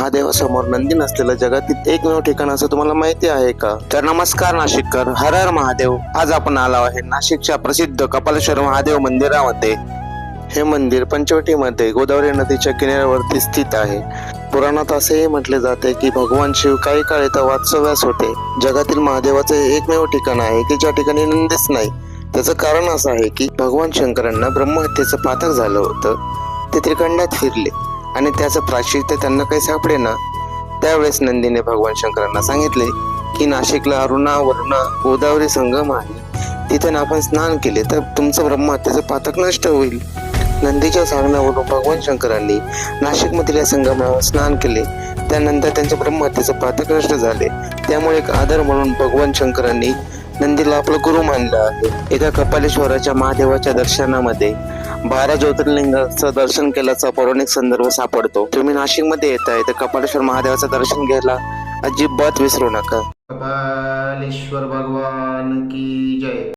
महादेवासमोर नंदी नसलेलं जगातील एकमेव ठिकाण असं तुम्हाला माहिती आहे का? तर नमस्कार नाशिककर, हर हर महादेव. आज आपण आलो आहे नाशिकच्या प्रसिद्ध कपालेश्वर महादेव मंदिरामध्ये. हे मंदिर पंचवटीमध्ये गोदावरी नदीच्या किनाऱ्यावरती स्थित आहे. पुराणात असेही म्हटले जाते की भगवान शिव काही काळ इथं वास्तव्यास होते. जगातील महादेवाचे एकमेव ठिकाण आहे की ज्या ठिकाणी नंदीच नाही. त्याचं कारण असं आहे की भगवान शंकरांना ब्रह्महत्येचं पातक झालं होतं. ते त्रिखंडात फिरले आणि त्याचं प्रायश्चित्त त्यांना काही सापडे ना. त्यावेळेस नंदीने भगवान शंकरांना सांगितले की नाशिकला अरुणा वरुणा गोदावरी संगम आहे, तिथे आपण स्नान केले तर तुमचं ब्रह्महत्येचं पातक नष्ट होईल. नंदीच्या सांगण्यावरून भगवान शंकरांनी नाशिकमधील या संगमावर स्नान केले. त्यानंतर त्यांच्या ब्रह्महत्येचं पातक नष्ट झाले. त्यामुळे एक आदर म्हणून भगवान शंकरांनी नंदीला आपलं गुरु मानलं आहे. एका कपालेश्वराच्या महादेवाच्या दर्शनामध्ये 12 ज्योतिर्लिंगाचं दर्शन केल्याचा पौराणिक संदर्भ सापडतो. तुम्ही नाशिकमध्ये येताय तर कपालेश्वर महादेवाचं दर्शन घ्यायला अजिबात विसरू नका. कपालेश्वर भगवान की जय.